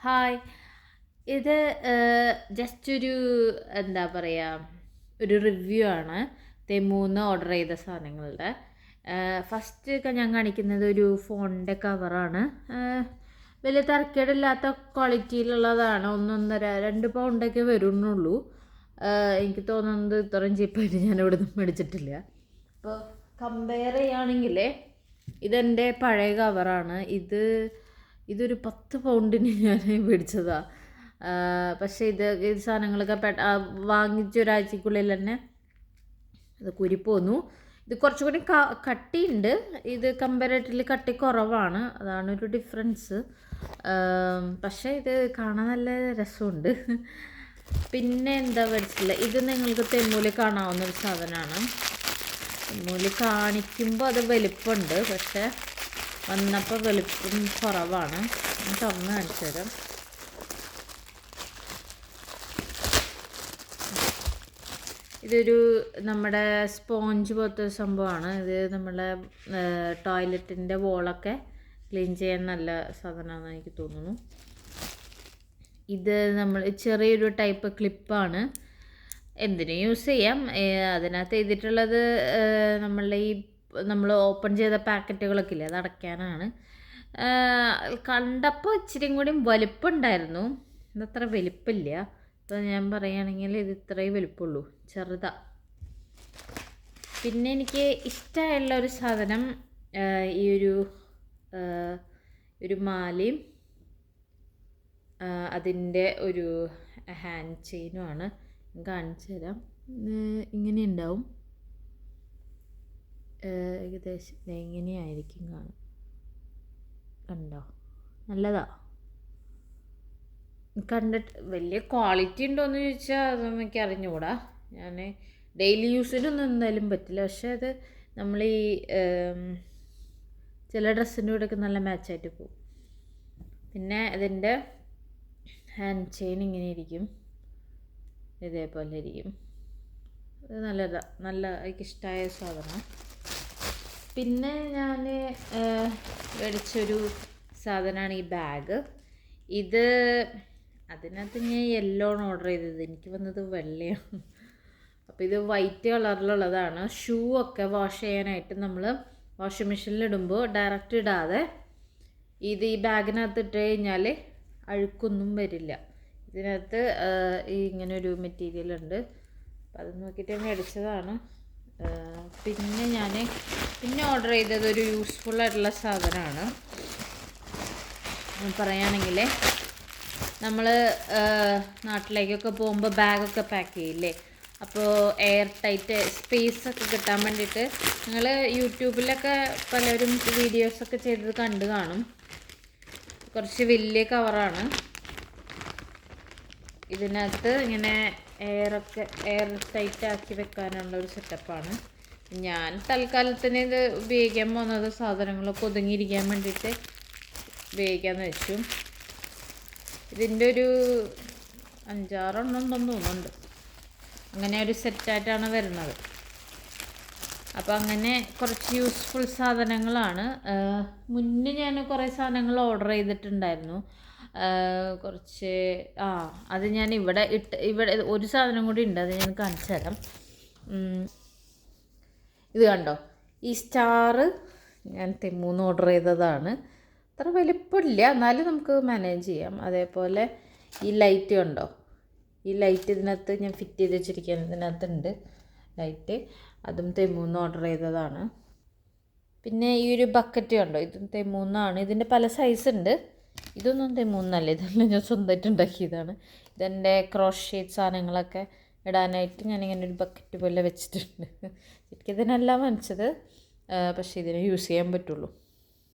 Hi. ഇത് just ഒരു എന്താ പറയുക, ഒരു റിവ്യൂ ആണ് തെമൂന്ന് ഓർഡർ ചെയ്ത സാധനങ്ങളുടെ. ഫസ്റ്റ് ഞാൻ കാണിക്കുന്നത് ഒരു ഫോണിൻ്റെ കവറാണ്. വലിയ തരക്കേടില്ലാത്ത ക്വാളിറ്റിയിലുള്ളതാണ്. 1.5-2 പൗണ്ടൊക്കെ വരുന്നുള്ളൂ. എനിക്ക് തോന്നുന്നത് ഇത്രയും ചീപ്പായിട്ട് ഞാൻ ഇവിടെ നിന്ന് മേടിച്ചിട്ടില്ല. അപ്പോൾ കമ്പയർ ചെയ്യുകയാണെങ്കിൽ ഇതെൻ്റെ പഴയ കവറാണ്. ഇതൊരു 10 പൗണ്ടിന് ഞാൻ മേടിച്ചതാണ്. പക്ഷേ ഇത് സാധനങ്ങളൊക്കെ വാങ്ങിച്ച ഒരാഴ്ചക്കുള്ളിൽ തന്നെ ഇത് കുരിപ്പോന്നു. ഇത് കുറച്ചുകൂടി കട്ടിയുണ്ട്. ഇത് കമ്പാരേറ്റീവ്ലി കട്ടി കുറവാണ്. അതാണൊരു ഡിഫറൻസ്. പക്ഷേ ഇത് കാണാൻ നല്ല രസമുണ്ട്. പിന്നെ എന്താ മേടിച്ചില്ല, ഇത് നിങ്ങൾക്ക് തെമ്മൂല് കാണാവുന്നൊരു സാധനമാണ്. തെമ്മൂല് കാണിക്കുമ്പോൾ അത് വലിപ്പമുണ്ട്, പക്ഷേ വന്നപ്പോൾ വലിപ്പം കുറവാണ്. ഞാൻ തുറന്ന് കാണിച്ചു തരാം. ഇതൊരു നമ്മുടെ സ്പോഞ്ച് പോലത്തെ സംഭവമാണ്. ഇത് നമ്മളെ ടോയ്ലറ്റിൻ്റെ വോളൊക്കെ ക്ലീൻ ചെയ്യാൻ നല്ല സാധനമാണെന്ന് എനിക്ക് തോന്നുന്നു. ഇത് നമ്മൾ ചെറിയൊരു ടൈപ്പ് ക്ലിപ്പാണ്. എന്തിനും യൂസ് ചെയ്യാം. അതിനകത്ത് എഴുതിയിട്ടുള്ളത് നമ്മൾ ഓപ്പൺ ചെയ്ത പാക്കറ്റുകളൊക്കെ ഇല്ലേ, അത് അടയ്ക്കാനാണ്. കണ്ടപ്പോൾ ഇച്ചിരിയും കൂടി വലിപ്പമുണ്ടായിരുന്നു. ഇതത്ര വലിപ്പമില്ല. ഇപ്പോൾ ഞാൻ പറയുകയാണെങ്കിൽ ഇത് ഇത്രയും വലിപ്പമുള്ളൂ, ചെറുതാ. പിന്നെ എനിക്ക് ഇഷ്ടമായുള്ള ഒരു സാധനം ഈ ഒരു മാലയും അതിൻ്റെ ഒരു ഹാൻഡ് ചെയിനുമാണ്. കാണിച്ചു തരാം. ഇങ്ങനെ ഉണ്ടാവും. ഏകദേശം എങ്ങനെയായിരിക്കും കാണും. കണ്ടോ, നല്ലതാ. കണ്ടിട്ട് വലിയ ക്വാളിറ്റി ഉണ്ടോയെന്ന് ചോദിച്ചാൽ അതൊന്നും എനിക്ക് അറിഞ്ഞുകൂടാ. ഞാൻ ഡെയിലി യൂസിനൊന്നും എന്തായാലും പറ്റില്ല. പക്ഷേ അത് നമ്മൾ ഈ ചില ഡ്രസ്സിൻ്റെ കൂടെയൊക്കെ നല്ല മാച്ചായിട്ട് പോകും. പിന്നെ ഇതിൻ്റെ ഹാൻഡ് ചെയിൻ ഇങ്ങനെ ഇരിക്കും, ഇതേപോലെ ഇരിക്കും. ഇത് നല്ല എനിക്കിഷ്ടമായ സാധനം. പിന്നെ ഞാൻ മേടിച്ചൊരു സാധനമാണ് ഈ ബാഗ്. അതിനകത്ത് ഞാൻ യെല്ലോ ആണ് ഓർഡർ ചെയ്തത്. എനിക്ക് വന്നത് വെള്ളയാണ്. അപ്പോൾ ഇത് വൈറ്റ് കളറിലുള്ളതാണ്. ഷൂ ഒക്കെ വാഷ് ചെയ്യാനായിട്ട് നമ്മൾ വാഷിംഗ് മെഷീനിലിടുമ്പോൾ ഡയറക്റ്റ് ഇടാതെ ഈ ബാഗിനകത്ത് ഇട്ട് കഴിഞ്ഞാൽ അഴുക്കൊന്നും വരില്ല. ഇതിനകത്ത് ഇങ്ങനെ ഒരു മെറ്റീരിയൽ ഉണ്ട്. അപ്പം അത് നോക്കിയിട്ട് മേടിച്ചതാണ്. പിന്നെ ഓർഡർ ചെയ്തത് ഒരു യൂസ്ഫുൾ ആയിട്ടുള്ള സാധനമാണ്. പറയുകയാണെങ്കിൽ നമ്മൾ നാട്ടിലേക്കൊക്കെ പോകുമ്പോൾ ബാഗൊക്കെ പാക്ക് ചെയ്യില്ലേ, അപ്പോൾ എയർ ടൈറ്റ് സ്പേസൊക്കെ കിട്ടാൻ വേണ്ടിയിട്ട് നിങ്ങൾ യൂട്യൂബിലൊക്കെ പലരും വീഡിയോസൊക്കെ ചെയ്തത് കണ്ടു കാണും. കുറച്ച് വലിയ കവറാണ്. ഇതിനകത്ത് ഇങ്ങനെ എയർ ടൈറ്റ് ആക്കി വെക്കാനുള്ള ഒരു സെറ്റപ്പാണ്. ഞാൻ തൽക്കാലത്തിന് ഇത് ഉപയോഗിക്കാൻ പോകുന്നത് സാധനങ്ങളൊക്കെ ഒതുങ്ങിയിരിക്കാൻ വേണ്ടിയിട്ട് ഉപയോഗിക്കാമെന്ന് വെച്ചു. ഇതിൻ്റെ ഒരു 5-6 എണ്ണം ഉണ്ടെന്ന് തോന്നുന്നുണ്ട്. അങ്ങനെ ഒരു സെറ്റായിട്ടാണ് വരുന്നത്. അപ്പോൾ അങ്ങനെ കുറച്ച് യൂസ്ഫുൾ സാധനങ്ങളാണ്. മുന്നേ ഞാൻ കുറേ സാധനങ്ങൾ ഓർഡർ ചെയ്തിട്ടുണ്ടായിരുന്നു. അത് ഞാൻ ഇവിടെ ഒരു സാധനം കൂടി ഉണ്ട്, അത് ഞാൻ കാണിച്ചു തരാം. ഇത് കണ്ടോ, ഈ സ്റ്റാറ് ഞാൻ തെമ്മൂന്ന് ഓർഡർ ചെയ്തതാണ്. അത്ര വലിപ്പമില്ല, എന്നാലും നമുക്ക് മാനേജ് ചെയ്യാം. അതേപോലെ ഈ ലൈറ്റ് കണ്ടോ, ഈ ലൈറ്റ് ഇതിനകത്ത് ഞാൻ ഫിറ്റ് ചെയ്ത് വെച്ചിരിക്കുകയാണ്. ഇതിനകത്തുണ്ട് ലൈറ്റ്. അതും തെമ്മൂന്ന് ഓർഡർ ചെയ്തതാണ്. പിന്നെ ഈ ഒരു ബക്കറ്റ് കണ്ടോ, ഇതും തെമ്മൂന്നാണ്. ഇതിൻ്റെ പല സൈസ് ഉണ്ട്. ഇതൊന്നും തെമ്മൂന്നല്ല, ഇതെല്ലാം ഞാൻ സ്വന്തമായിട്ട് ഉണ്ടാക്കിയതാണ്. ഇതെൻ്റെ ക്രോഷേറ്റ് സാധനങ്ങളൊക്കെ ഇടാനായിട്ട് ഞാനിങ്ങനെ ഒരു ബക്കറ്റ് പോലെ വെച്ചിട്ടുണ്ട്. എനിക്കിതിനെല്ലാം വാങ്ങിച്ചത്, പക്ഷേ ഇതിനെ യൂസ് ചെയ്യാൻ പറ്റുള്ളൂ.